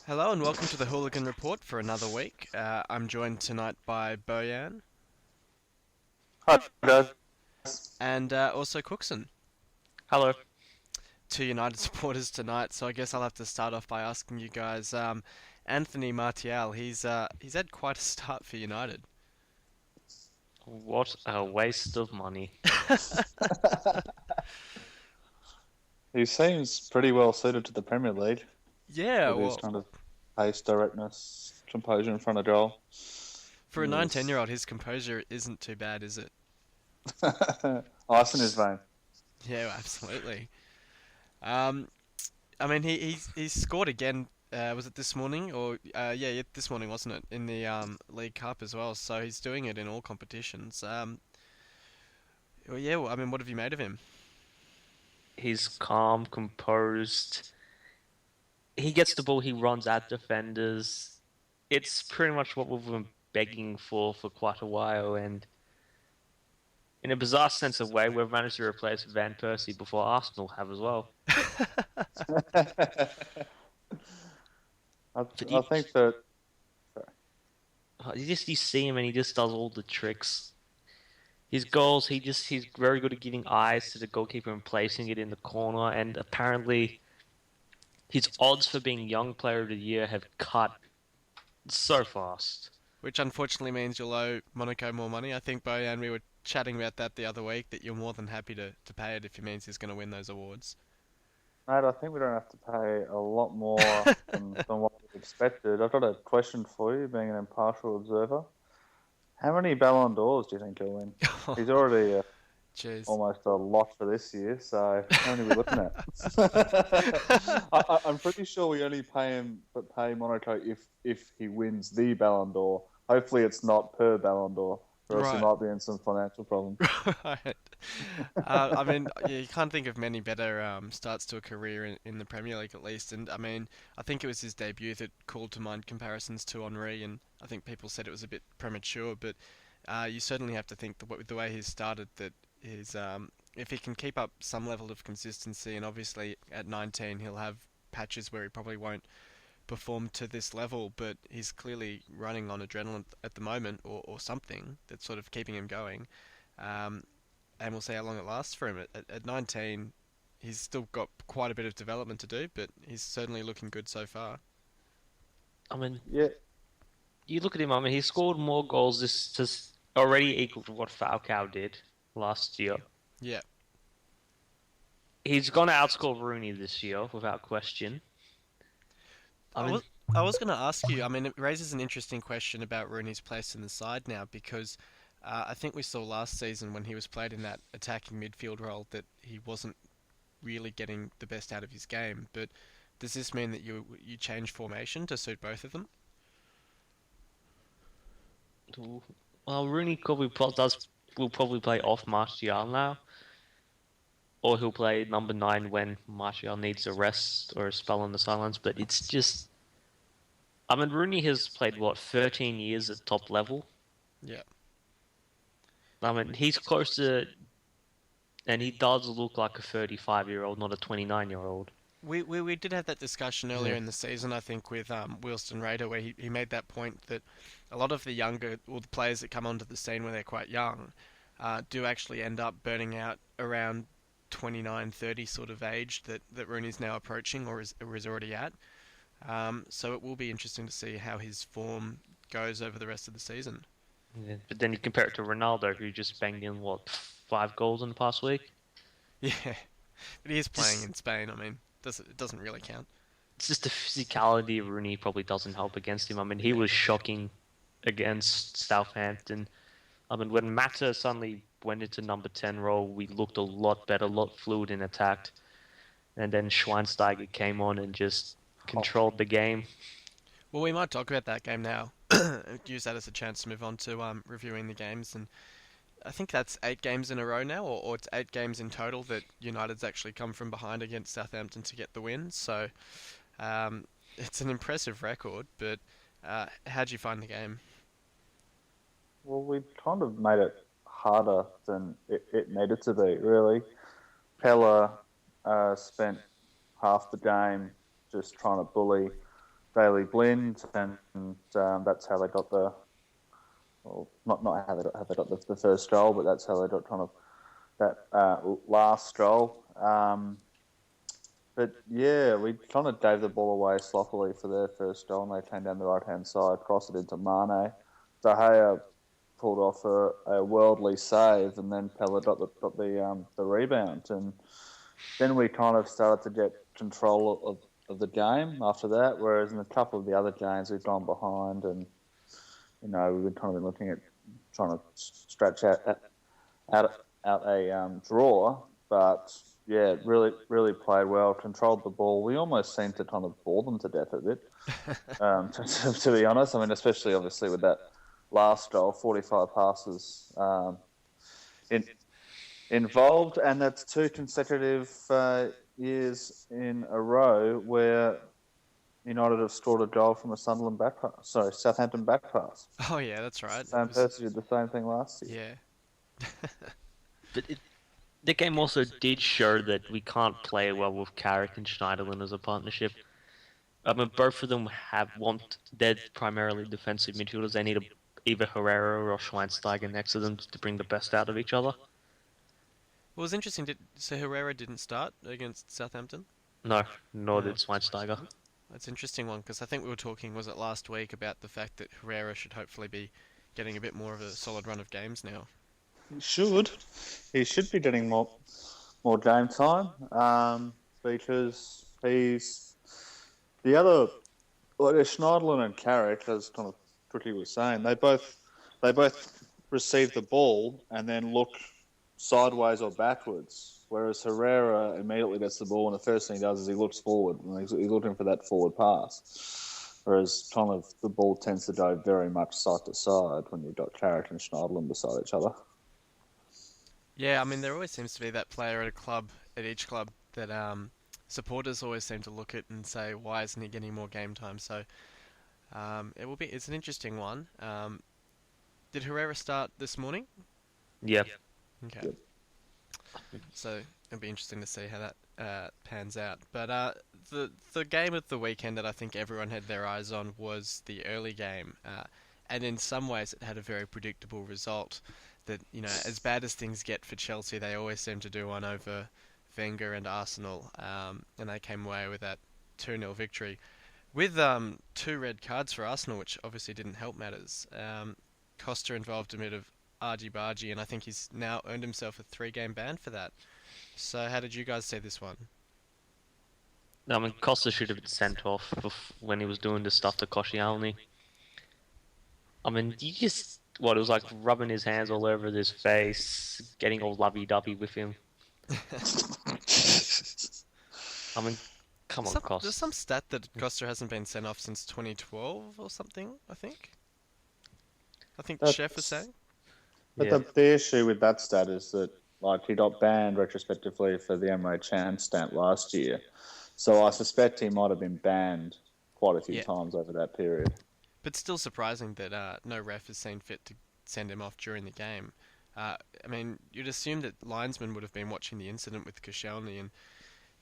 Hello and welcome to the Hooligan Report for another week. I'm joined tonight by Bojan Hi guys. and also Cooksen, Hello. two United supporters tonight. So I guess I'll have to start off by asking you guys. Anthony Martial, he's had quite a start for United. What a waste of money. He seems pretty well suited to the Premier League Yeah, with his well, kind of pace, directness, composure in front of goal. for a 19-year-old, his composure isn't too bad, is it? Ice in his vein. Yeah, absolutely. Um, I mean, he's scored again. Was it this morning or yeah, this morning wasn't it in the League Cup as well? So he's doing it in all competitions. Well, yeah, well, I mean, what have you made of him? He's calm, composed. He gets the ball, he runs at defenders. It's pretty much what we've been begging for quite a while. And in a bizarre sense of way, we've managed to replace Van Persie before Arsenal have as well. I, But I think that. Sorry. you see him and he just does all the tricks. His goals, he's very good at giving eyes to the goalkeeper and placing it in the corner. And apparently, his odds for being Young Player of the Year have cut so fast. Which unfortunately means you'll owe Monaco more money. I think, Bojan, we were chatting about that the other week, that you're more than happy to pay it if it means he's going to win those awards. Mate, I think we don't have to pay a lot more than what we expected. I've got a question for you, being an impartial observer. How many Ballon d'Ors do you think he'll win? He's already Jeez. almost a lot for this year, so how many are we looking at? I'm pretty sure we only pay Monaco if he wins the Ballon d'Or. Hopefully, it's not per Ballon d'Or, or else he Right. might be in some financial problems. Right. I mean, yeah, you can't think of many better starts to a career in the Premier League, at least. And I mean, I think it was his debut that called to mind comparisons to Henri, and I think people said it was a bit premature. But you certainly have to think the way he's started, that his if he can keep up some level of consistency, and obviously at 19 he'll have patches where he probably won't perform to this level, but he's clearly running on adrenaline at the moment, or something that's sort of keeping him going. Um, and we'll see how long it lasts for him. At 19, he's still got quite a bit of development to do, but he's certainly looking good so far. I mean, Yeah, you look at him. I mean, he scored more goals this just already equal to what Falcao did last year. Yeah. He's going to outscore Rooney this year without question. I I mean, was I was going to ask you. I mean, it raises an interesting question about Rooney's place in the side now, because I think we saw last season when he was played in that attacking midfield role that he wasn't really getting the best out of his game. But does this mean that you change formation to suit both of them? well, Rooney probably does will probably play off Martial now, or he'll play number 9 when Martial needs a rest or a spell on the sidelines. But it's just, I mean, Rooney has played what 13 years at top level. Yeah. I mean, he's close to, and he does look like a 35-year-old, not a 29-year-old. We did have that discussion earlier Yeah. in the season, I think, with Wilston Raider, where he made that point that a lot of the younger, or the players that come onto the scene when they're quite young, do actually end up burning out around 29, 30 sort of age that Rooney's now approaching, or is already at. So it will be interesting to see how his form goes over the rest of the season. Yeah. But then you compare it to Ronaldo, who just banged in what 5 goals in the past week. Yeah, but he is playing Just in Spain. I mean, it doesn't really count. it's just the physicality of Rooney probably doesn't help against him. I mean, he Yeah. was shocking against Southampton. I mean, when Mata suddenly went into number 10 role, we looked a lot better, a lot fluid in attack. And then Schweinsteiger came on and just oh, controlled the game. Well, we might talk about that game now. Use that as a chance to move on to reviewing the games. And I think that's 8 games in a row now, or it's 8 games in total that United's actually come from behind against Southampton to get the win. So it's an impressive record. But how'd you find the game? well, we kind of made it harder than it needed to be, really. Pella spent half the game just trying to bully Daily Blind, and that's how they got not how they got the first goal, but that's how they got that last goal. But yeah, we kind of gave the ball away sloppily for their first goal, and they came down the right hand side, crossed it into Mane. De Gea pulled off a worldly save, and then Pella got the rebound, and then we kind of started to get control of the game after that. Whereas in a couple of the other games, we've gone behind, and we've kind of been looking at trying to stretch out a draw, but yeah, really played well, controlled the ball. We almost seemed to kind of bore them to death a bit, to be honest. I mean, especially obviously with that last goal, 45 passes involved, and that's two consecutive years in a row where United have scored a goal from a Southampton back pass. Oh yeah, that's right. Same person did the same thing last year. Yeah. But the game also did show that we can't play well with Carrick and Schneiderlin as a partnership. I mean, both of them they're primarily defensive midfielders. They need either Herrera or Schweinsteiger next to them to bring the best out of each other. Well, it was interesting. So Herrera didn't start against Southampton? No, nor did Schweinsteiger. That's an interesting one, because I think we were talking, was it last week, about the fact that Herrera should hopefully be getting a bit more of a solid run of games now. He should be getting more game time, because he's the other. Like Schneiderlin and Carrick, as kind of quickly was saying, they both receive the ball and then look sideways or backwards, whereas Herrera immediately gets the ball and the first thing he does is he looks forward and he's looking for that forward pass. Whereas kind of the ball tends to go very much side to side when you've got Carrick and Schneiderlin beside each other. Yeah, I mean, there always seems to be that player at each club that supporters always seem to look at and say, why isn't he getting more game time? So it's an interesting one. Did Herrera start this morning? Yeah. Okay. So it'll be interesting to see how that pans out. But the game of the weekend that I think everyone had their eyes on was the early game, and in some ways it had a very predictable result. That, as bad as things get for Chelsea, they always seem to do one over Wenger and Arsenal, and they came away with that 2-0 victory with 2 red cards for Arsenal, which obviously didn't help matters. Costa involved a bit of argy-bargy, and I think he's now earned himself a 3-game ban for that. So how did you guys see this one? I mean, Costa should have been sent off when he was doing the stuff to Koscielny. I mean, it was like rubbing his hands all over his face, getting all lovey-dovey with him. I mean, come on, Costa. There's some stat that Costa hasn't been sent off since 2012 or something, I think. Chef was saying. But the issue with that stat is that he got banned retrospectively for the Emre Can stamp last year. So I suspect he might have been banned quite a few times over that period. But still surprising that no ref has seen fit to send him off during the game. I mean, you'd assume that linesmen would have been watching the incident with Koscielny, and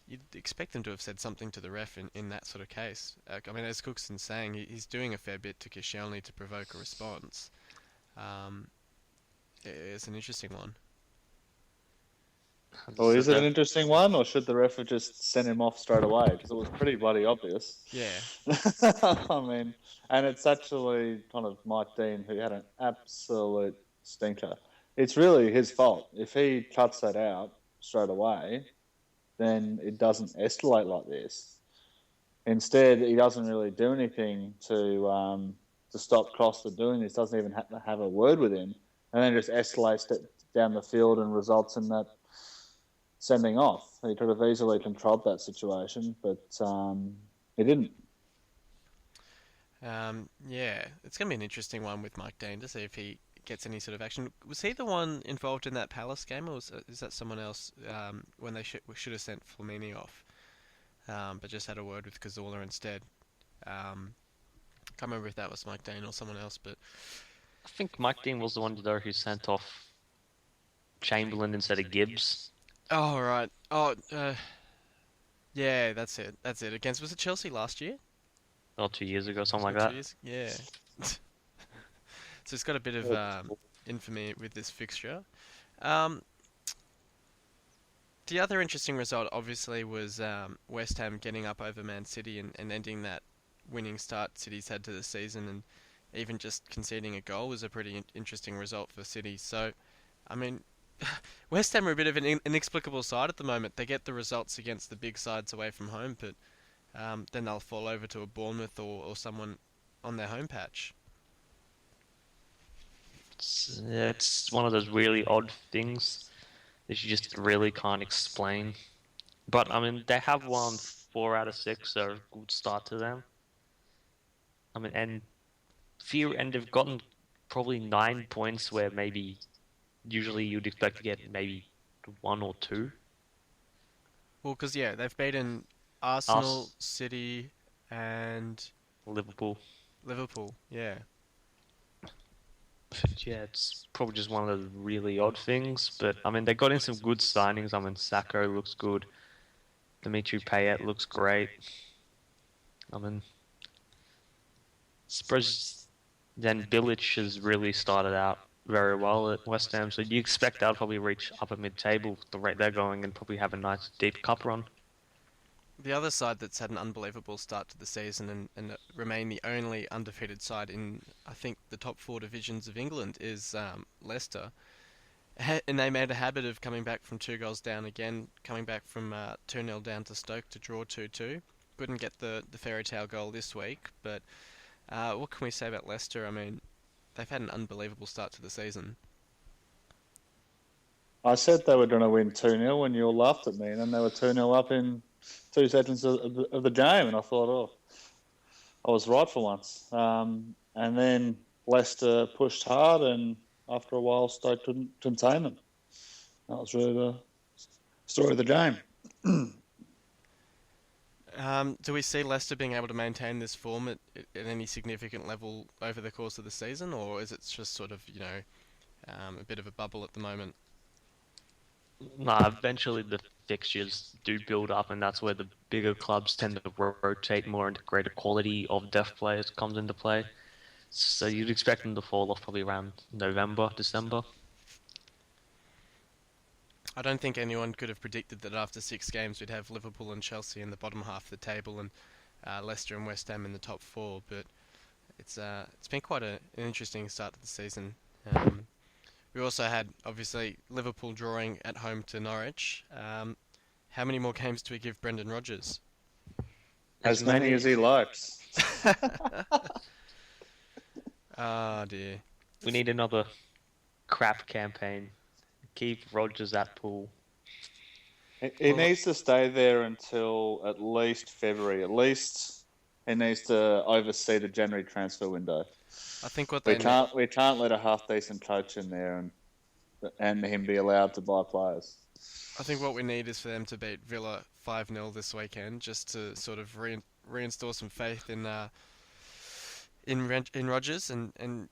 you'd expect them to have said something to the ref in that sort of case. I mean, as Cooksen's saying, he's doing a fair bit to Koscielny to provoke a response. It's an interesting one. Well, is it an interesting one, or should the ref have just sent him off straight away? Because it was pretty bloody obvious. Yeah. I mean, and it's actually kind of Mike Dean who had an absolute stinker. It's really his fault. If he cuts that out straight away, then it doesn't escalate like this. Instead, he doesn't really do anything to stop Costa doing this. Doesn't even have a word with him, and then just escalates it down the field and results in that sending off. He could have easily controlled that situation, but he didn't. Yeah, it's going to be an interesting one with Mike Dean to see if he gets any sort of action. Was he the one involved in that Palace game, or is that someone else when they should have sent Flamini off, but just had a word with Cazorla instead? Can't remember if that was Mike Dean or someone else, but I think Mike Dean was the one though who sent off Chamberlain instead of Gibbs. Oh, right. Oh, yeah, that's it. Was it Chelsea last year? or 2 years ago, something Or like two that. years? Yeah. So it's got a bit of infamy with this fixture. Um, the other interesting result, obviously, was West Ham getting up over Man City and ending that winning start City's had to the season, and even just conceding a goal was a pretty interesting result for City. So, I mean, West Ham are a bit of an inexplicable side at the moment. They get the results against the big sides away from home, but then they'll fall over to a Bournemouth or someone on their home patch. It's one of those really odd things that you just really can't explain. But I mean, they have won 4 out of 6, so good start to them. I mean, and they've gotten probably 9 points where maybe usually you'd expect to get maybe 1 or 2. Well, because yeah, they've beaten Arsenal, Us, City, and Liverpool. Liverpool. Yeah. Yeah, it's probably just one of those really odd things. But I mean, they got in some good signings. I mean, Sacco looks good. Dimitri Payet looks great. I mean, suppose then Bilic has really started out very well at West Ham, so you expect they'll probably reach upper mid-table the rate they're going and probably have a nice deep cup run. The other side that's had an unbelievable start to the season and remain the only undefeated side in, I think, the top four divisions of England is Leicester. And they made a habit of coming back from 2 goals down again, coming back from 2-0 down to Stoke to draw 2-2. Couldn't get the fairy tale goal this week, but what can we say about Leicester? I mean, they've had an unbelievable start to the season. I said they were going to win 2-0 when you all laughed at me, and then they were 2-0 up in 2 seconds of the game, and I thought, oh, I was right for once. And then Leicester pushed hard, and after a while, Stoke couldn't contain them. That was really the story of the game. Do we see Leicester being able to maintain this form at any significant level over the course of the season, or is it just sort of, a bit of a bubble at the moment? Nah, eventually the fixtures do build up, and that's where the bigger clubs tend to rotate more, and the greater quality of depth players comes into play. So you'd expect them to fall off probably around November, December. I don't think anyone could have predicted that after 6 games we'd have Liverpool and Chelsea in the bottom half of the table and Leicester and West Ham in the top four. But it's been quite an interesting start to the season. We also had obviously Liverpool drawing at home to Norwich. How many more games do we give Brendan Rodgers? As many as he likes. Ah, dear. We need another crap campaign. Keep Rodgers at pool. He needs to stay there until at least February. At least he needs to oversee the January transfer window. I think what We they can't let a half decent coach in there and him be allowed to buy players. I think what we need is for them to beat Villa 5-0 this weekend, just to sort of reinstall some faith in Rodgers and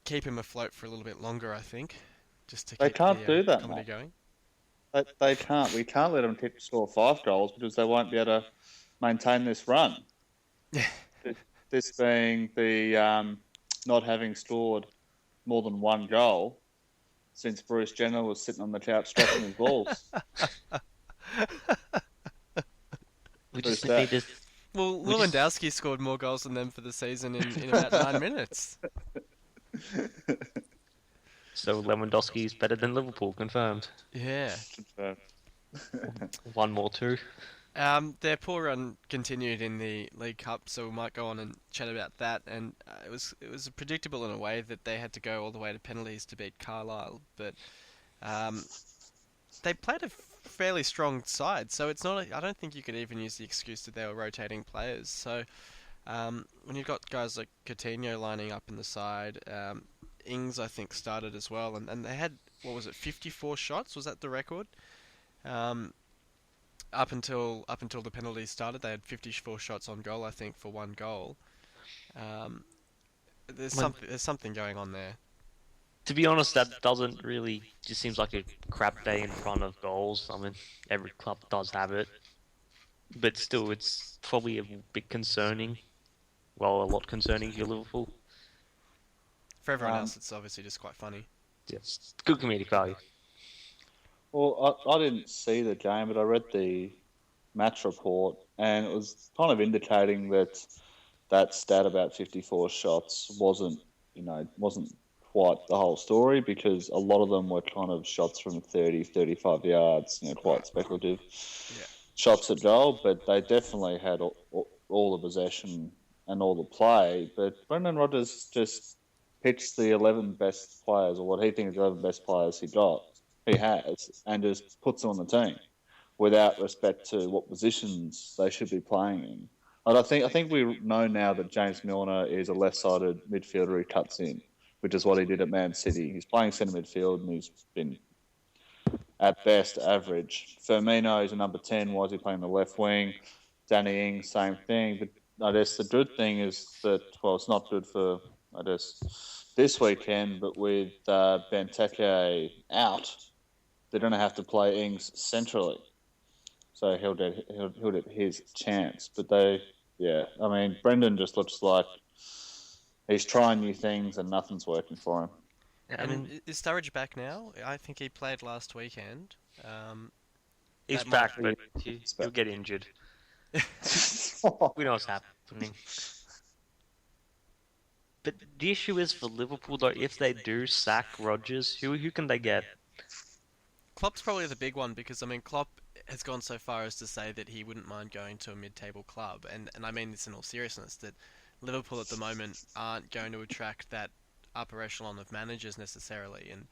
keep him afloat for a little bit longer. I think, just to They keep can't the do that, comedy mate. going. They can't. We can't let them score 5 goals because they won't be able to maintain this run. Yeah. This being the not having scored more than 1 goal since Bruce Jenner was sitting on the couch scratching his balls. We Who's just that? need to. Well, We just- Lewandowski scored more goals than them for the season in about 9 minutes. So Lewandowski is better than Liverpool, confirmed. Yeah. One more too. Their poor run continued in the League Cup, so we might go on and chat about that. And it was predictable in a way that they had to go all the way to penalties to beat Carlisle, but they played a fairly strong side, so it's not. I don't think you could even use the excuse that they were rotating players. So when you've got guys like Coutinho lining up in the side, Ings I think started as well, and they had, what was it, 54 shots? Was that the record? Up until the penalties started, they had 54 shots on goal, I think, for 1 goal. There's something going on there. To be honest, that doesn't really just seems like a crap day in front of goals. I mean, every club does have it, but still, it's probably a bit concerning. well, a lot concerning your Liverpool. For everyone else, it's obviously just quite funny. Yes, good comedic value. Well, I didn't see the game, but I read the match report, and it was kind of indicating that stat about 54 shots wasn't quite the whole story, because a lot of them were kind of shots from 30, 35 yards, quite speculative Yeah. shots at goal, but they definitely had all the possession and all the play. But Brendan Rodgers just picks the 11 best players, or what he thinks the 11 best players he has, and just puts them on the team without respect to what positions they should be playing in. And I think we know now that James Milner is a left-sided midfielder who cuts in, which is what he did at Man City. He's playing centre midfield, and he's been at best average. Firmino is a number 10. Why is he playing the left wing? Danny Ings, same thing. But I guess the good thing is that, well, it's not good for, I guess, this weekend, but with Benteke out, they're going to have to play Ings centrally. So he'll get his chance. But Brendan just looks like he's trying new things and nothing's working for him. And is Sturridge back now? I think he played last weekend. He's back, but he'll get injured. We know what's happening. But the issue is for Liverpool, though, if they do sack Rodgers, who can they get? Klopp's probably the big one, because, Klopp has gone so far as to say that he wouldn't mind going to a mid-table club. And I mean this in all seriousness, that Liverpool at the moment aren't going to attract that upper echelon of managers necessarily, and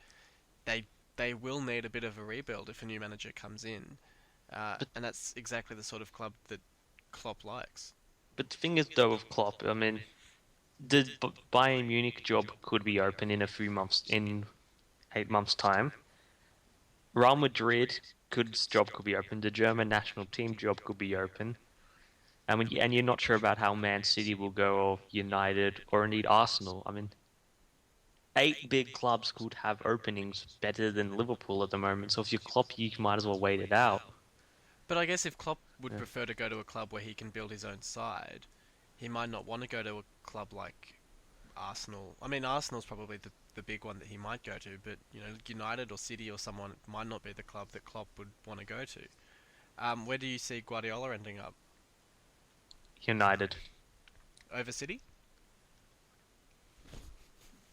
they will need a bit of a rebuild if a new manager comes in, and that's exactly the sort of club that Klopp likes. But the thing is, though, with Klopp, the Bayern Munich job could be open in 8 months' time. Real Madrid job could be open. The German national team job could be open. And you're not sure about how Man City will go, or United, or indeed Arsenal. 8 big clubs could have openings better than Liverpool at the moment. So if you're Klopp, you might as well wait it out. But I guess if Klopp would prefer to go to a club where he can build his own side, he might not want to go to a club like Arsenal. Arsenal's probably the big one that he might go to, but United or City or someone might not be the club that Klopp would want to go to. Where do you see Guardiola ending up? United. Over City?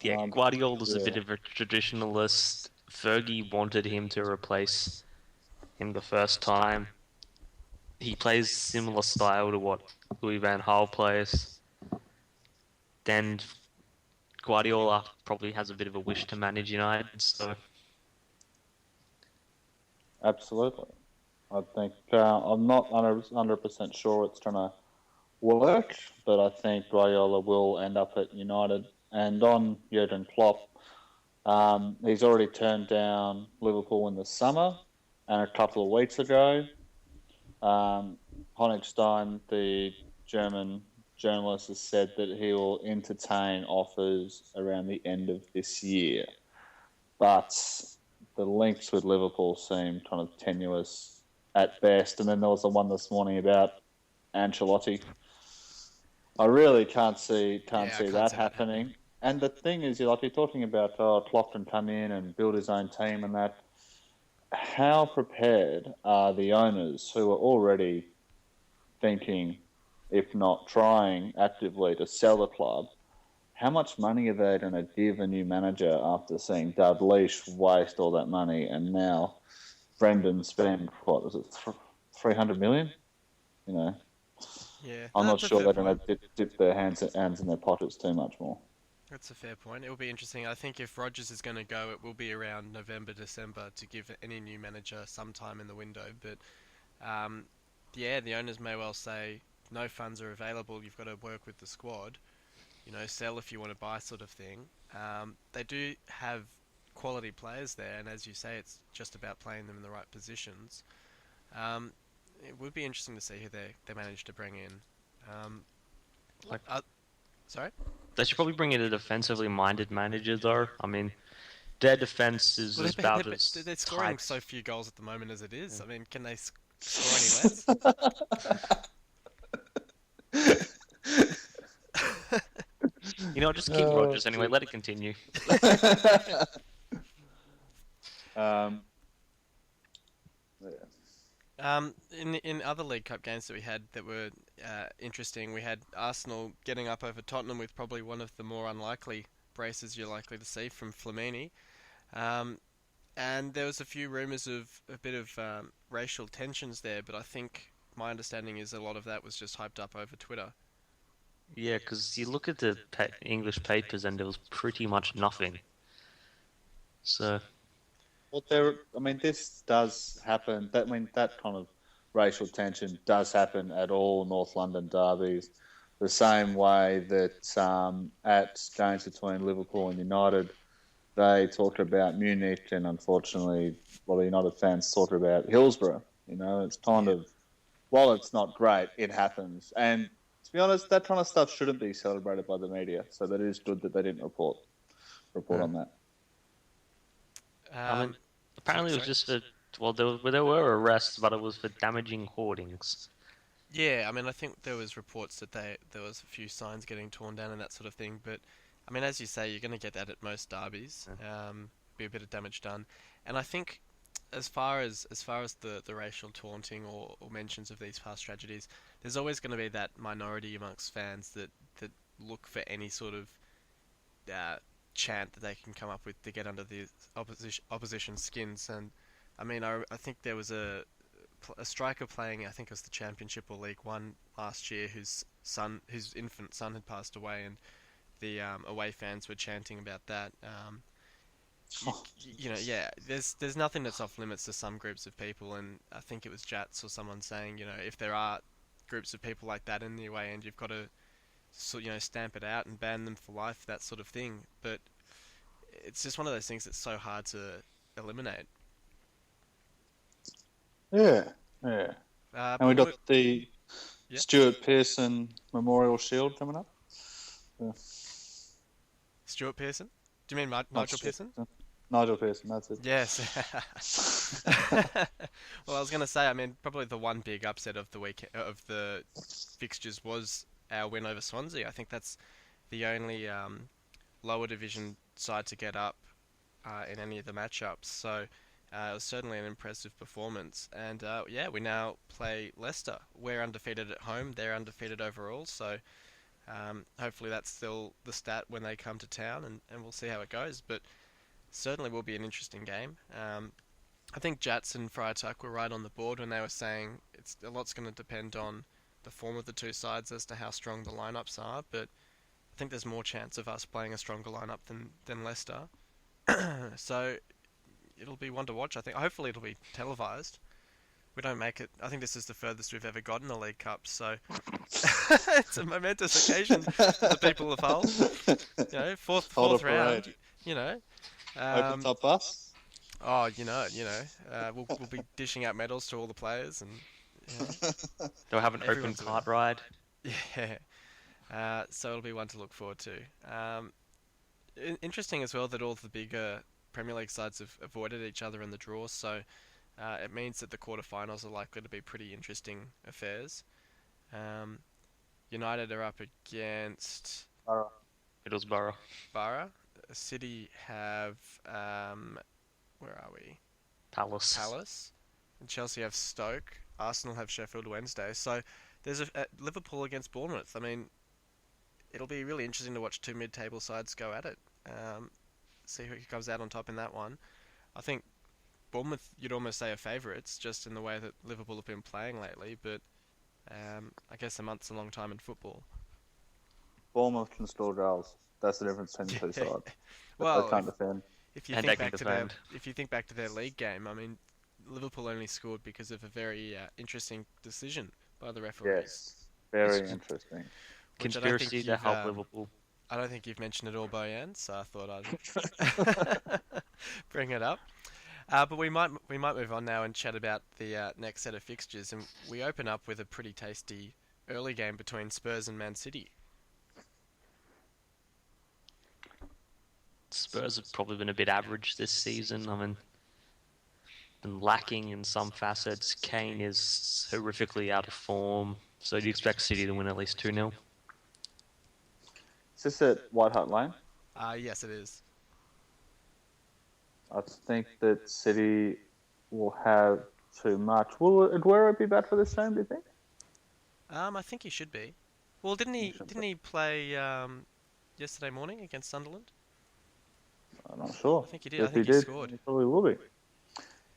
Yeah, Guardiola's a bit of a traditionalist. Fergie wanted him to replace him the first time. He plays similar style to what Louis van Gaal plays. Then Guardiola probably has a bit of a wish to manage United, so... Absolutely. I think I'm not 100% sure it's going to work, but I think Guardiola will end up at United. And on Jurgen Klopp, he's already turned down Liverpool in the summer, and a couple of weeks ago, Honigstein, the German journalist, has said that he will entertain offers around the end of this year. But the links with Liverpool seem kind of tenuous at best. And then there was the one this morning about Ancelotti. I really can't see that happening. And the thing is, you're talking about Klopp can come in and build his own team and that. How prepared are the owners who are already thinking, if not trying actively to sell the club? How much money are they going to give a new manager after seeing Dalglish waste all that money and now Brendan spend, 300 million? Yeah, I'm not sure they're going to dip their hands in their pockets too much more. That's a fair point. It will be interesting. I think if Rodgers is going to go, it will be around November, December to give any new manager some time in the window. But the owners may well say no funds are available. You've got to work with the squad. Sell if you want to buy, sort of thing. They do have quality players there, and as you say, it's just about playing them in the right positions. It would be interesting to see who they manage to bring in. Sorry? They should probably bring in a defensively minded manager, though. Their defense is about as they're scoring so few goals at the moment as it is. Can they score any less? You know, just keep Rodgers anyway. Let it continue. Yeah. In other League Cup games that we had that were interesting, we had Arsenal getting up over Tottenham with probably one of the more unlikely braces you're likely to see from Flamini. And there was a few rumours of a bit of racial tensions there, but I think my understanding is a lot of that was just hyped up over Twitter. Yeah, because you look at the English papers and there was pretty much nothing. So, Well, this does happen. That kind of racial tension does happen at all North London derbies. The same way that at games between Liverpool and United, they talked about Munich, and unfortunately, a lot of United fans talked about Hillsborough. It's kind of, while it's not great, it happens. And to be honest, that kind of stuff shouldn't be celebrated by the media. So that is good that they didn't report on that. I mean, apparently it was just for, well, there were arrests, but it was for damaging hoardings. Yeah, I mean, I think there was reports that there was a few signs getting torn down and that sort of thing. But I mean, as you say, you're going to get that at most derbies. Be a bit of damage done, and I think as far as the racial taunting or mentions of these past tragedies, there's always going to be that minority amongst fans that look for any sort of chant that they can come up with to get under the opposition skins. And I mean, I think there was a striker playing, I think it was the Championship or League One last year, whose infant son had passed away, and the away fans were chanting about that. Yeah, there's nothing that's off limits to some groups of people, and I think it was Jats or someone saying, if there are groups of people like that in the away end, you've got to stamp it out and ban them for life, that sort of thing. But it's just one of those things that's so hard to eliminate. Yeah. And we got the Stuart Pearson Memorial Shield coming up. Yeah. Stuart Pearson? Do you mean Nigel Pearson? Nigel Pearson, that's it. Yes. Well, I was going to say, I mean, probably the one big upset of the week of the fixtures was our win over Swansea. I think that's the only lower division side to get up in any of the matchups. So it was certainly an impressive performance. And we now play Leicester. We're undefeated at home. They're undefeated overall. So hopefully that's still the stat when they come to town, and we'll see how it goes. But certainly will be an interesting game. I think Jats and Freitag were right on the board when they were saying a lot's going to depend on the form of the two sides as to how strong the lineups are, but I think there's more chance of us playing a stronger lineup than Leicester. So it'll be one to watch. I think hopefully it'll be televised. We don't make it. I think this is the furthest we've ever gotten a League Cup, so it's a momentous occasion for the people of Hull. Fourth round. Open top bus. Oh, we'll be dishing out medals to all the players, and they'll have an open cart ride. Yeah. So it'll be one to look forward to. Interesting as well that all the bigger Premier League sides have avoided each other in the draw, so it means that the quarterfinals are likely to be pretty interesting affairs. United are up against Middlesbrough. City have where are we? Palace. And Chelsea have Stoke. Arsenal have Sheffield Wednesday. So there's Liverpool against Bournemouth. I mean, it'll be really interesting to watch two mid-table sides go at it. See who comes out on top in that one. I think Bournemouth, you'd almost say, are favourites, just in the way that Liverpool have been playing lately. But I guess a month's a long time in football. Bournemouth can score goals. That's the difference between the two sides. Well, they can't defend. If you think back to their league game, I mean, Liverpool only scored because of a very interesting decision by the referees. Yes, very interesting. Conspiracy to help Liverpool. I don't think you've mentioned it all, Bojan, so I thought I'd bring it up. But we might move on now and chat about the next set of fixtures, and we open up with a pretty tasty early game between Spurs and Man City. Spurs have probably been a bit average this season. I mean, been lacking in some facets. Kane is horrifically out of form, so do you expect City to win at least 2-0? this at White Hart Lane? Yes, it is. I think that City will have too much. Will Aguero be back for this game, do you think? I think he should be. Well, didn't He he? should be. Didn't he play yesterday morning against Sunderland? I'm not sure. I think he did. I If he think he did, scored. he probably will be.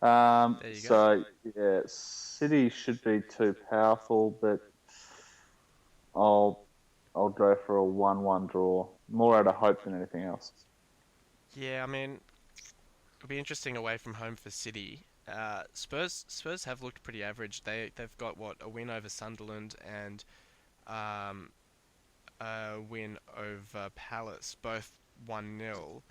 There you go. So, yeah, City should be too powerful, but I'll go for a 1-1 draw. More out of hope than anything else. Yeah, I mean, it'll be interesting away from home for City. Spurs have looked pretty average. They've got a win over Sunderland and um, a win over Palace, both 1-0.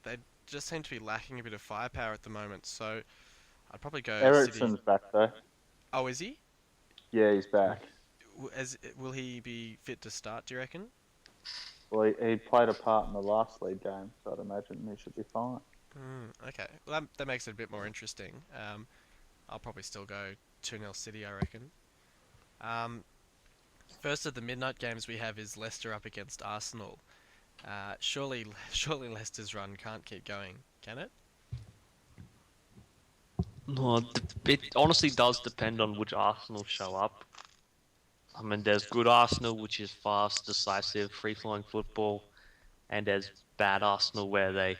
They just seem to be lacking a bit of firepower at the moment, so I'd probably go City. Ericsson's back, though. Oh, is he? Yeah, he's back. Will he be fit to start, do you reckon? Well, he played a part in the last league game, so I'd imagine he should be fine. Okay. Well, that makes it a bit more interesting. I'll probably still go 2-0 City, I reckon. First of the midnight games we have is Leicester up against Arsenal. Surely Leicester's run can't keep going, can it? No, it honestly does depend on which Arsenal show up. I mean, there's good Arsenal, which is fast, decisive, free-flowing football, and there's bad Arsenal where they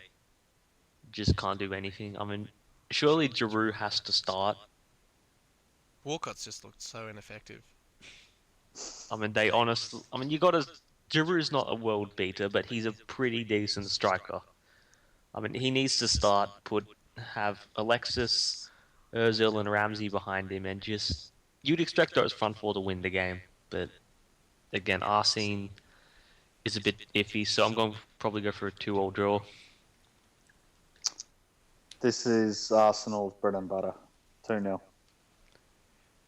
just can't do anything. I mean, surely Giroud has to start. Walcott's just looked so ineffective. I mean, you gotta. Giroud's not a world beater, but he's a pretty decent striker. I mean, he needs to start. Have Alexis, Ozil, and Ramsey behind him, and just you'd expect those front four to win the game. But again, Arsene is a bit iffy, so I'm going to probably go for a 2-2 draw. This is Arsenal's bread and butter. 2-0.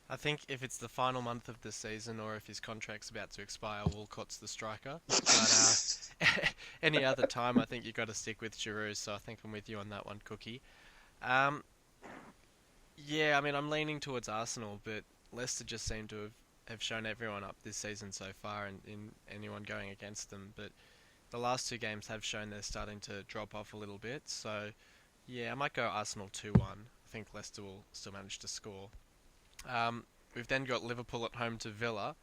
I think if it's the final month of the season or if his contract's about to expire, Walcott's the striker. But any other time, I think you've got to stick with Giroud, so I think I'm with you on that one, Cookie. Yeah, I mean, I'm leaning towards Arsenal, but Leicester just seem to have shown everyone up this season so far in anyone going against them. But the last two games have shown they're starting to drop off a little bit. So, yeah, I might go Arsenal 2-1. I think Leicester will still manage to score. We've then got Liverpool at home to Villa.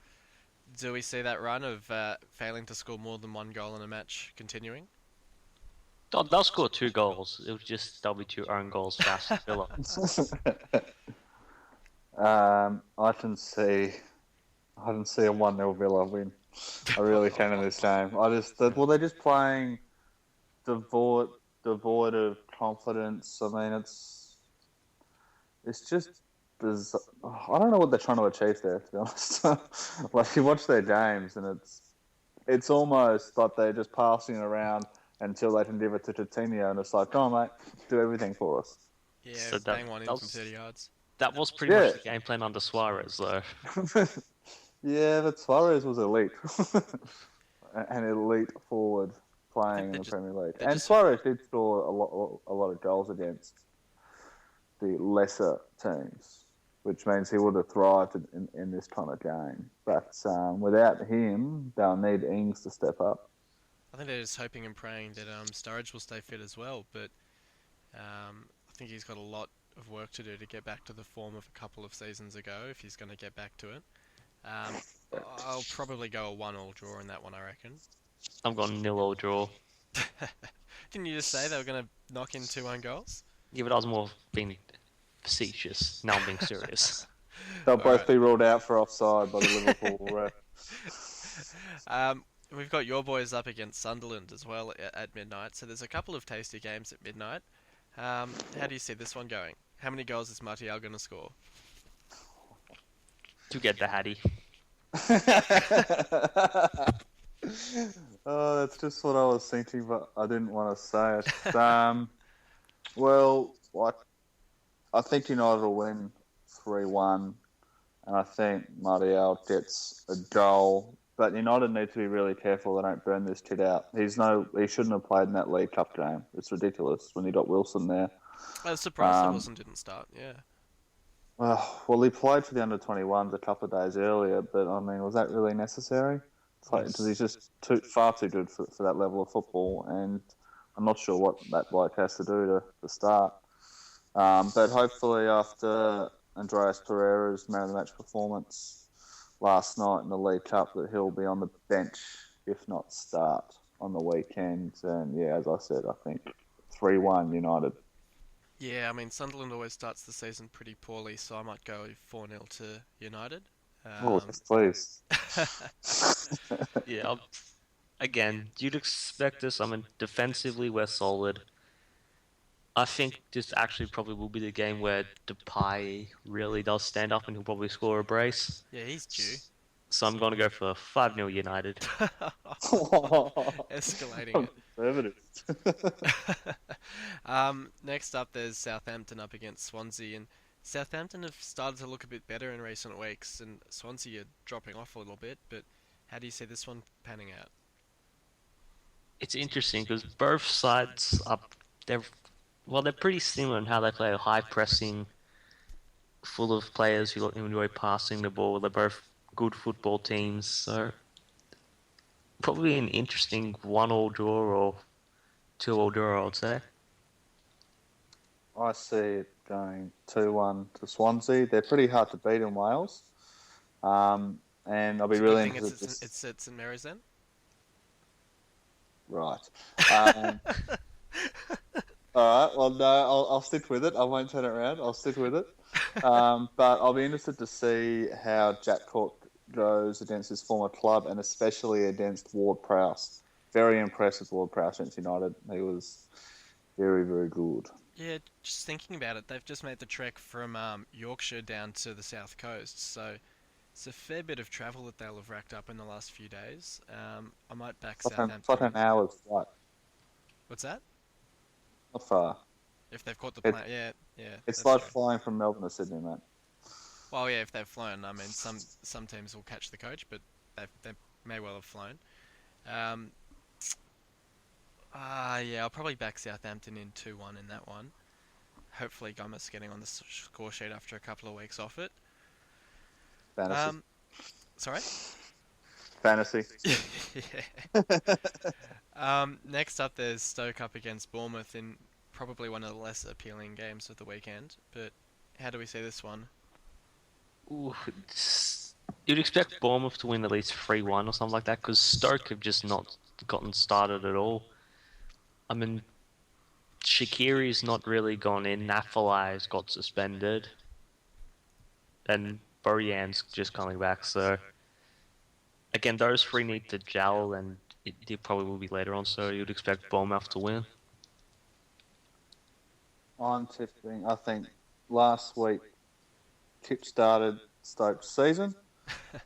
Do we see that run of failing to score more than one goal in a match continuing? They'll score 2 goals. They'll be 2 own goals fast Villa. I can see a 1-0 Villa win. I really can in this game. They're just playing devoid of confidence. I mean, it's just bizarre. I don't know what they're trying to achieve there, to be honest. Like, you watch their games and it's almost like they're just passing it around until they can give it to Coutinho, and it's like, oh mate, do everything for us. Yeah, So bang one in from 30 yards. That was pretty much the game plan under Suarez, though. Yeah, but Suarez was elite. An elite forward playing in the Premier League. And Suarez did score a lot of goals against the lesser teams, which means he would have thrived in this kind of game. But without him, they'll need Ings to step up. I think they're just hoping and praying that Sturridge will stay fit as well, but I think he's got a lot of work to do to get back to the form of a couple of seasons ago if he's going to get back to it. I'll probably go a 1-1 draw in that one, I reckon. I'm going 0-0 draw. Didn't you just say they were going to knock in 2 own goals? Yeah, but I was more being facetious. Now I'm being serious. They'll both be ruled out for offside by the Liverpool ref. We've got your boys up against Sunderland as well at midnight, so there's a couple of tasty games at midnight. How do you see this one going? How many goals is Martial going to score? To get the Hattie. Oh, that's just what I was thinking, but I didn't want to say it. Well, I think United will win 3-1, and I think Martial gets a goal. But United need to be really careful they don't burn this kid out. He shouldn't have played in that League Cup game. It's ridiculous when you got Wilson there. I was surprised that Wilson didn't start, yeah. Well, he played for the under-21s a couple of days earlier, but I mean, was that really necessary? Because he's just far too good for that level of football, and I'm not sure what that bloke has to do to start. But hopefully after Andreas Pereira's man of the match performance last night in the League Cup, that he'll be on the bench, if not start, on the weekend. And yeah, as I said, I think 3-1 United. Yeah, I mean Sunderland always starts the season pretty poorly, so I might go 4-0 to United. Oh, yes, please. Yeah, again, you'd expect this. I mean, defensively, we're solid. I think this actually probably will be the game where Depay really does stand up and he'll probably score a brace. Yeah, he's due. So I'm going to go for 5-0 United. Escalating it. Conservative. Next up, there's Southampton up against Swansea, and Southampton have started to look a bit better in recent weeks, and Swansea are dropping off a little bit. But how do you see this one panning out? It's interesting because both sides are they're pretty similar in how they play, high pressing, full of players who enjoy passing the ball. They're both good football teams, so probably an interesting 1-1 draw or 2-2 draw, I'd say. I see it going 2-1 to Swansea. They're pretty hard to beat in Wales. And I'll be So really you think interested. it's at St Mary's then? Right. All right. Well, no, I'll stick with it. I won't turn it around. I'll stick with it. But I'll be interested to see how Jack Cook goes against his former club, and especially against Ward Prowse. Very impressive, Ward Prowse against United. He was very, very good. Yeah, just thinking about it, they've just made the trek from Yorkshire down to the south coast, so it's a fair bit of travel that they'll have racked up in the last few days. I might back It's like an Southampton. hour's flight. What's that? Not far. If they've caught the It, plane, yeah, yeah, it's that's like true. flying from Melbourne to Sydney, mate. Well, yeah, if they've flown, I mean, some teams will catch the coach, but they may well have flown. Um, yeah, I'll probably back Southampton in 2-1 in that one. Hopefully, Gomez getting on the score sheet after a couple of weeks off it. Fantasy. Um, sorry. Fantasy. Yeah. Next up, there's Stoke up against Bournemouth in probably one of the less appealing games of the weekend. But how do we see this one? Ooh, you'd expect Bournemouth to win at least 3-1 or something like that because Stoke have just not gotten started at all. I mean, Shaqiri's not really gone in. Nafalai's got suspended. And Bojan's just coming back, so again, those three need to gel, and it probably will be later on, so you'd expect Bournemouth to win. I'm tipping. I think last week kick-started Stoke's season. I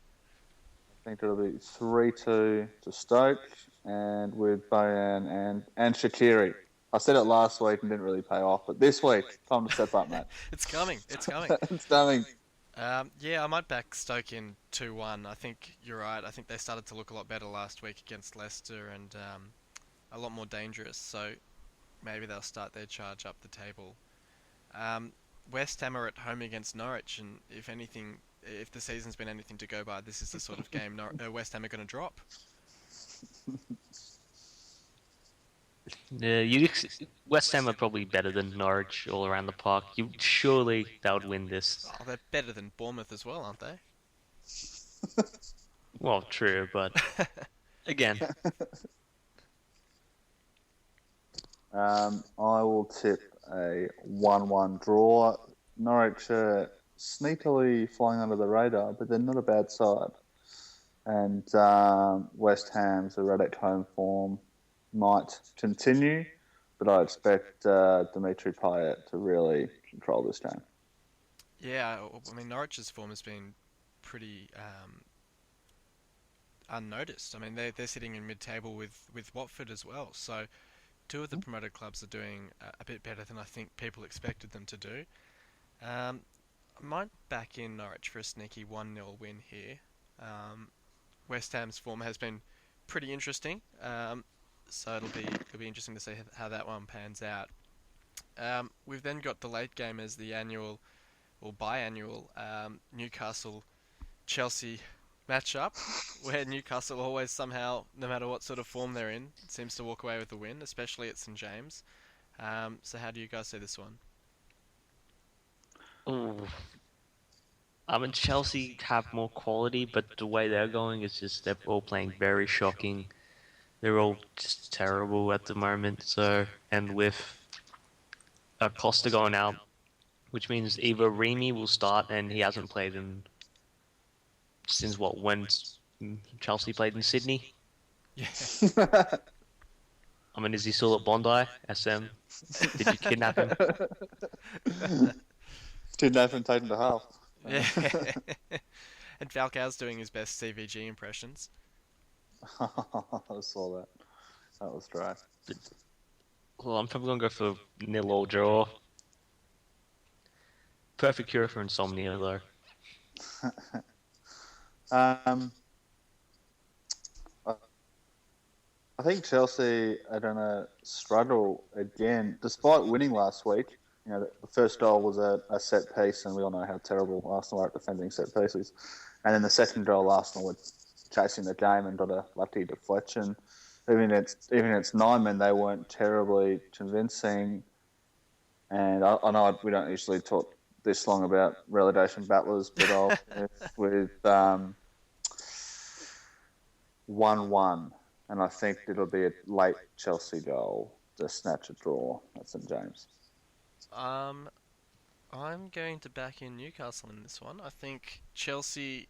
think it'll be 3-2 to Stoke, and with Bojan and Shaqiri. I said it last week and didn't really pay off, but this week, time to step up, mate. It's coming. It's coming. It's coming. Yeah, I might back Stoke in 2-1. I think you're right. I think they started to look a lot better last week against Leicester and a lot more dangerous. So maybe they'll start their charge up the table. West Ham are at home against Norwich, and if anything, if the season's been anything to go by, this is the sort of game West Ham are going to drop. Yeah, West Ham are probably better than Norwich all around the park. Surely they would win this. Oh, they're better than Bournemouth as well, aren't they? Well, true, but again, I will tip a 1-1 draw. Norwich are sneakily flying under the radar, but they're not a bad side. And West Ham's erratic home form might continue, but I expect Dimitri Payet to really control this game. Yeah, I mean Norwich's form has been pretty unnoticed. I mean they're sitting in mid-table with Watford as well. So two of the promoted clubs are doing a bit better than I think people expected them to do. I might back in Norwich for a sneaky 1-0 win here. West Ham's form has been pretty interesting, so it'll be interesting to see how that one pans out. We've then got the late game as the annual or biannual Newcastle Chelsea matchup where Newcastle always somehow, no matter what sort of form they're in, seems to walk away with the win, especially at St James. So how do you guys see this one? Ooh. I mean, Chelsea have more quality, but the way they're going is just they're all playing very shocking. They're all just terrible at the moment. So, and with Costa going out, which means either Remy will start, and he hasn't played in since what when Chelsea played in Sydney. Yeah. I mean, is he still at Bondi? SM? Did you kidnap him? Kidnap and taken to half. Yeah. And Falcao's doing his best CVG impressions. I saw that. That was dry. Well, I'm probably gonna go for 0-0 draw. Perfect cure for insomnia, though. I I think Chelsea are going to struggle again, despite winning last week. You know, the first goal was a set piece, and we all know how terrible Arsenal are at defending set pieces. And then the second goal, Arsenal were chasing the game and got a lucky deflection. Even its 9 men, they weren't terribly convincing. And I know we don't usually talk this long about relegation battlers, but I'll with 1-1. And I think it'll be a late Chelsea goal to snatch a draw at St James. I'm going to back in Newcastle in this one. I think Chelsea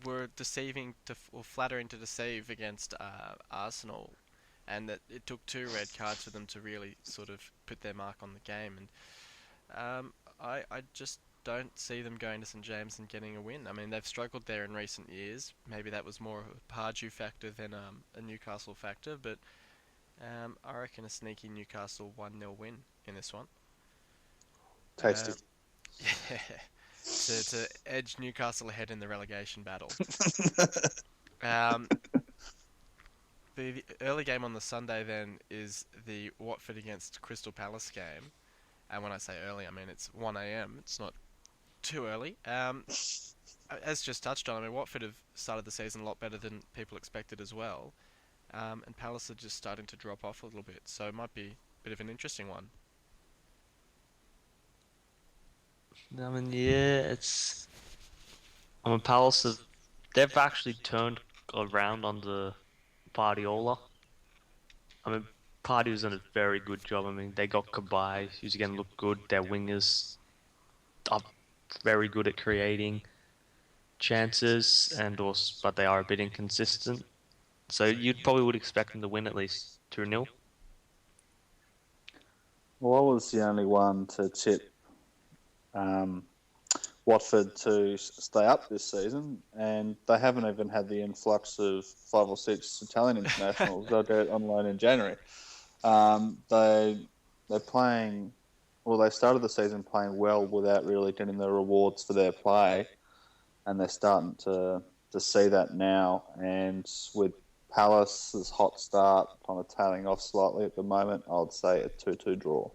were deceiving or flattering to deceive against Arsenal, and that it took 2 red cards for them to really sort of put their mark on the game. And I just don't see them going to St James and getting a win. I mean, they've struggled there in recent years. Maybe that was more of a Pardew factor than a Newcastle factor, but I reckon a sneaky Newcastle 1-0 win in this one. Tasty. Yeah, to edge Newcastle ahead in the relegation battle. The early game on the Sunday then is the Watford against Crystal Palace game. And when I say early, I mean it's 1 a.m. It's not too early. As just touched on, I mean, Watford have started the season a lot better than people expected as well. And Palace are just starting to drop off a little bit. So it might be a bit of an interesting one. I mean, yeah, it's. I mean, Palace they've actually turned around on the Guardiola. I mean, Pardew's done a very good job. I mean, they got Kabay, who's again looked good. Their wingers are very good at creating chances, but they are a bit inconsistent. So you probably would expect them to win at least 2-0. Well, I was the only one to tip Watford to stay up this season, and they haven't even had the influx of 5 or 6 Italian internationals. They'll go on loan in January. They're playing. Well, they started the season playing well without really getting the rewards for their play, and they're starting to see that now. And with Palace's hot start kind of tailing off slightly at the moment, I would say a 2-2 draw.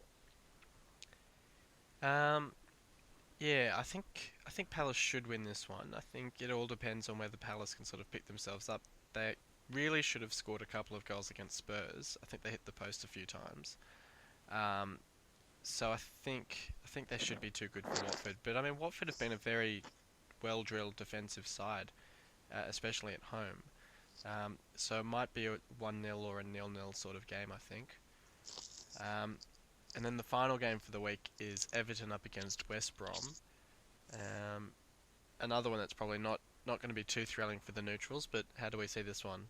Yeah, I think Palace should win this one. I think it all depends on whether Palace can sort of pick themselves up. They really should have scored a couple of goals against Spurs. I think they hit the post a few times. So I think they should be too good for Watford. But I mean, Watford have been a very well-drilled defensive side, especially at home. So it might be a 1-0 or a 0-0 sort of game, I think. And then the final game for the week is Everton up against West Brom. Another one that's probably not going to be too thrilling for the neutrals, but how do we see this one?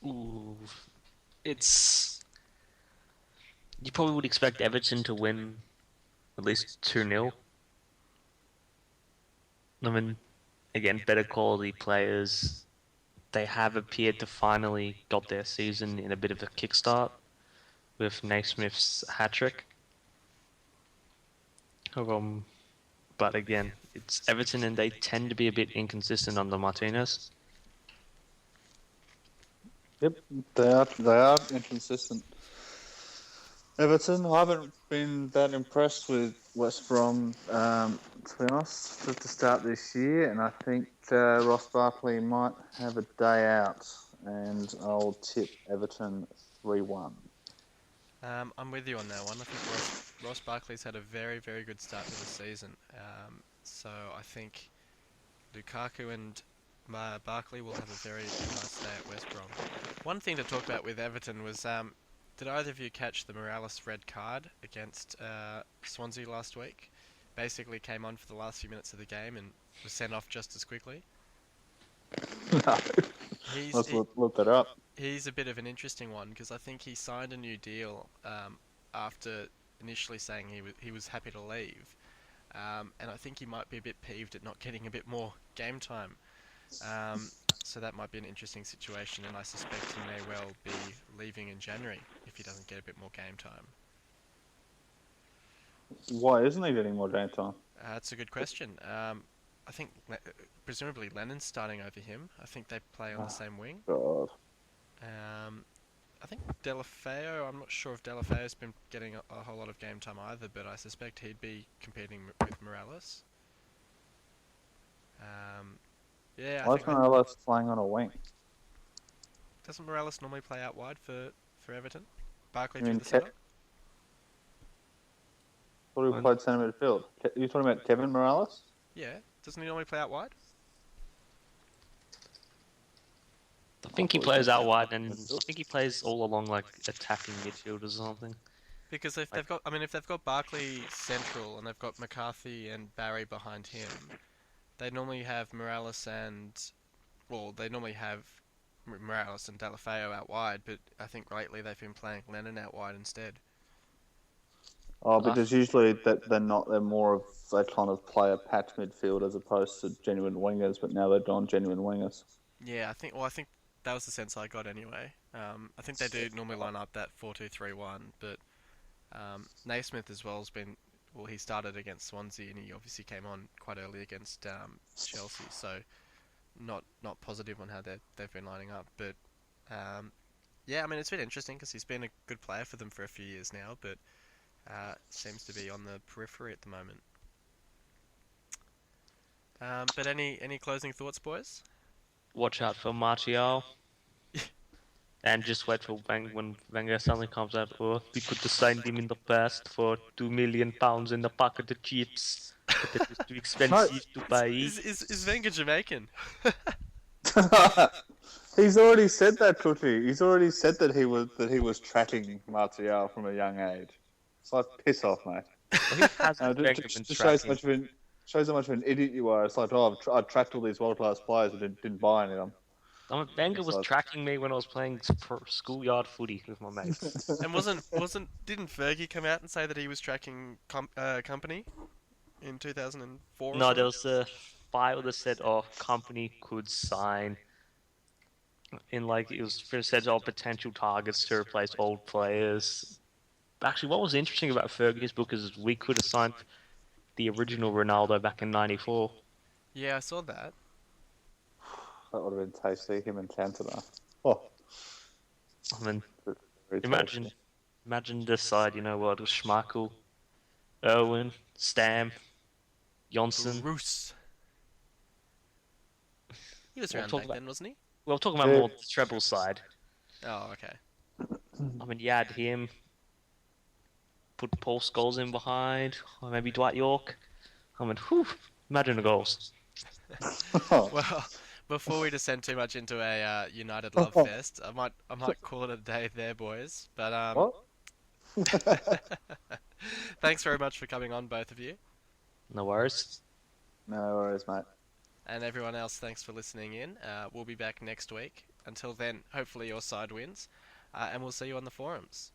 Ooh, it's. You probably would expect Everton to win at least 2-0. I mean, again, better quality players. They have appeared to finally got their season in a bit of a kickstart with Naismith's hat-trick. But again, it's Everton and they tend to be a bit inconsistent under Martinez. Yep, they are inconsistent. Everton, I haven't been that impressed with West Brom, to be honest, at the start this year, and I think Ross Barkley might have a day out, and I'll tip Everton 3-1. I'm with you on that one. I think Ross Barkley's had a very, very good start to the season. So I think Lukaku and Barkley will have a very nice day at West Brom. One thing to talk about with Everton was, did either of you catch the Morales red card against Swansea last week? Basically came on for the last few minutes of the game and was sent off just as quickly. No. Let's look that up. He's a bit of an interesting one because I think he signed a new deal after initially saying he was happy to leave, and I think he might be a bit peeved at not getting a bit more game time. So that might be an interesting situation, and I suspect he may well be leaving in January if he doesn't get a bit more game time. Why isn't he getting more game time? That's a good question. I think presumably Lennon's starting over him. I think they play on the same wing. God. I think Delafeo, I'm not sure if Delafeo's been getting a whole lot of game time either, but I suspect he'd be competing with Morales. Yeah, Why is Morales playing on a wing? Doesn't Morales normally play out wide for Everton? Barkley through the centre? Thought he played centre midfield. Are you talking about Kevin Morales? Yeah, doesn't he normally play out wide? I think he plays out wide, and I think he plays all along like attacking midfielders or something. Because if they've got Barkley central and they've got McCarthy and Barry behind him, they normally have Morales and Delafeo out wide. But I think lately they've been playing Lennon out wide instead. Oh, because usually they're not. They're more of they kind of play a patch midfield as opposed to genuine wingers. But now they're gone genuine wingers. Yeah, I think that was the sense I got anyway. I think they do normally line up that 4-2-3-1, but Naismith as well has been. Well, he started against Swansea and he obviously came on quite early against Chelsea, so not positive on how they've been lining up. But yeah, I mean it's been interesting because he's been a good player for them for a few years now, but seems to be on the periphery at the moment. But any closing thoughts, boys? Watch out for Martial. And just wait for when Wenger suddenly comes out, oh, we could have signed him in the past for £2 million in the packet of chips, but it was too expensive to buy. Is Wenger Jamaican? He's already said that, Cookie. He's already said that he was tracking Martial from a young age. It's like, piss off, mate. Well, just shows how much of an idiot you are. It's like, oh, I tracked all these world-class players and didn't buy any of them. Wenger was tracking me when I was playing schoolyard footy with my mates. And didn't Fergie come out and say that he was tracking company in 2004? No, there was a file that said, company could sign. In it was said, potential targets to replace old players. Actually, what was interesting about Fergie's book is we could have signed the original Ronaldo back in '94. Yeah, I saw that. That would have been tasty, him and Cantona. Oh. I mean, imagine this side, it was Schmeichel, Irwin, Stam, Johnson. Bruce. He was around back then, wasn't he? We're talking about more the treble side. Oh, okay. I mean, you had him, put Paul Scholes in behind, or maybe Dwight York. I mean, imagine the goals. Well, before we descend too much into a United love fest, I might call it a day there, boys. But What? thanks very much for coming on, both of you. No worries. No worries, mate. And everyone else, thanks for listening in. We'll be back next week. Until then, hopefully your side wins, and we'll see you on the forums.